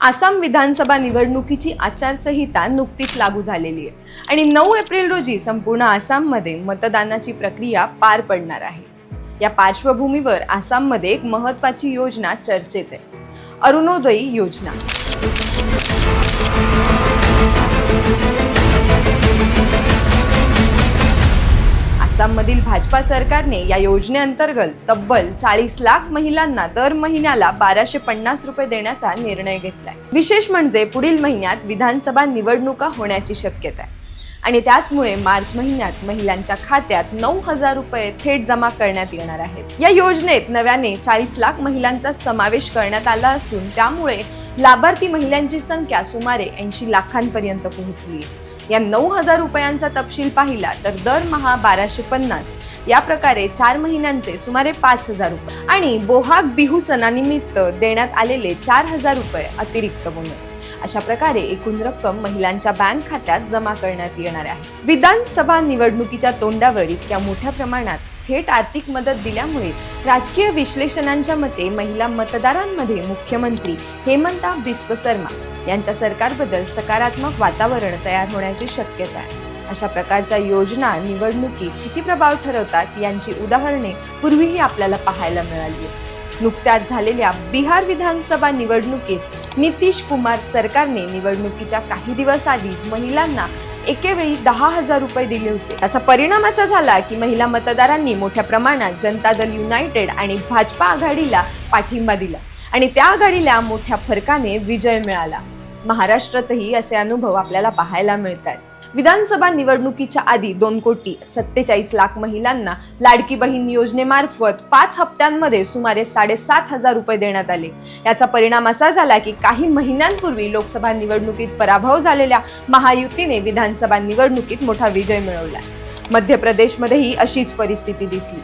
आसाम विधानसभा निवडणुकीची आचारसंहिता नुकतीच लागू झालेली आहे आणि 9 एप्रिल रोजी संपूर्ण आसाममध्ये मतदानाची प्रक्रिया पार पडणार आहे। या पार्श्वभूमीवर आसाममध्ये एक महत्त्वाची योजना चर्चेत आहे, अरुणोदय योजना। आसाममधील भाजपा सरकारने या योजनेअंतर्गत तब्बल 40 लाख महिलांना दर महिन्याला 1250 रुपये देण्याचा निर्णय घेतलाय। विशेष म्हणजे पुढील महिन्यात विधानसभा निवडणुका होण्याची शक्यता आहे आणि त्याचमुळे मार्च महिन्यात महिलांच्या खात्यात 9000 रुपये थेट जमा करण्यात येणार आहेत। या योजनेत नव्याने 40 लाख महिलांचा समावेश करण्यात आला असून त्यामुळे लाभार्थी महिलांची संख्या सुमारे 80 लाखांपर्यंत पोहोचली आहे। या 9000 रुपयांचा तपशील पाहिला तर दरमहा 1250 या प्रकारे 4 महिन्यांचे सुमारे 5000 रुपये आणि बोहाग बिहू सणानिमित्त देण्यात आलेले 4000 रुपये अतिरिक्त बोनस, अशा प्रकारे एकूण रक्कम महिलांच्या बँक खात्यात जमा करण्यात येणार आहे। विधानसभा निवडणुकीच्या तोंडावर इतक्या मोठ्या प्रमाणात थेट आर्थिक मदत दिल्यामुळे राजकीय विश्लेषणांच्या मते महिला मतदारांमध्ये मुख्यमंत्री हेमंता बिस्व शर्मा यांच्या सरकारबद्दल सकारात्मक वातावरण तयार होण्याची शक्यता आहे। अशा प्रकारच्या योजना निवडणुकीत किती प्रभाव ठरवतात याची उदाहरणे पूर्वीही आपल्याला पाहायला मिळाली आहेत। नुकत्याच झालेल्या बिहार विधानसभा निवडणुकीत नितीश कुमार सरकारने निवडणुकीच्या काही दिवस आधी महिलांना एकेवेळी 10,000 रुपये दिले होते। त्याचा परिणाम असा झाला की महिला मतदारांनी मोठ्या प्रमाणात जनता दल युनायटेड आणि भाजपा आघाडीला पाठिंबा दिला आणि त्या आघाडीला मोठ्या फरकाने विजय मिळाला। महाराष्ट्रातही असे अनुभव आपल्याला पाहायला मिळतात। विधानसभा निवडणुकीच्या आधी 2,47,00,000 महिलांना लाडकी बहीण योजनेमार्फत 5 हप्त्यांमध्ये सुमारे 7,500 रुपये देण्यात आले। याचा परिणाम असा झाला की काही महिन्यांपूर्वी लोकसभा निवडणुकीत पराभव झालेल्या महायुतीने विधानसभा निवडणुकीत मोठा विजय मिळवला। मध्य प्रदेशमध्येही अशीच परिस्थिती दिसली।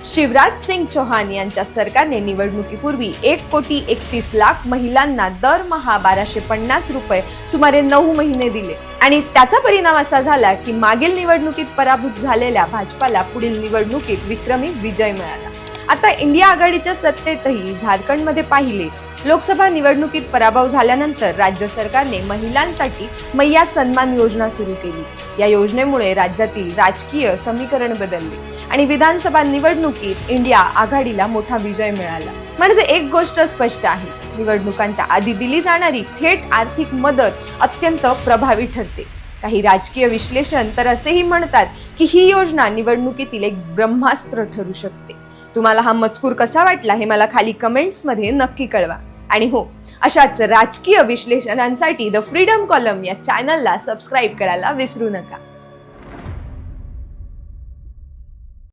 शिवराज सिंग चौहान यांच्या सरकारने निवडणुकीपूर्वी 1,31,00,000 महिलांना दरमहा 1250 रुपये सुमारे 9 महिने दिले आणि त्याचा परिणाम असा झाला की मागील निवडणुकीत पराभूत झालेल्या भाजपाला पुढील निवडणुकीत विक्रमी विजय मिळाला। आता इंडिया आघाडीच्या सत्तेतही झारखंडमध्ये पाहिले लोकसभा निवडणुकीत पराभव झाल्यानंतर राज्य सरकारने महिलांसाठी मैया सन्मान योजना सुरू केली। या योजनेमुळे राज्यातील राजकीय समीकरण बदलले आणि विधानसभा निवडणुकीत इंडिया आघाडीला मोठा विजय मिळाला। म्हणजे एक गोष्ट स्पष्ट आहे, निवडणुकांच्या आधी दिली जाणारी थेट आर्थिक मदत अत्यंत प्रभावी ठरते। काही राजकीय विश्लेषण तर असेही म्हणतात की ही योजना निवडणुकीतील एक ब्रह्मास्त्र ठरू शकते। तुम्हाला हा मजकूर कसा वाटला हे मला खाली कमेंट्समध्ये नक्की कळवा आणि हो, अशाच राजकीय विश्लेषणांसाठी द फ्रीडम कॉलम या चॅनलला सबस्क्राईब करायला विसरू नका।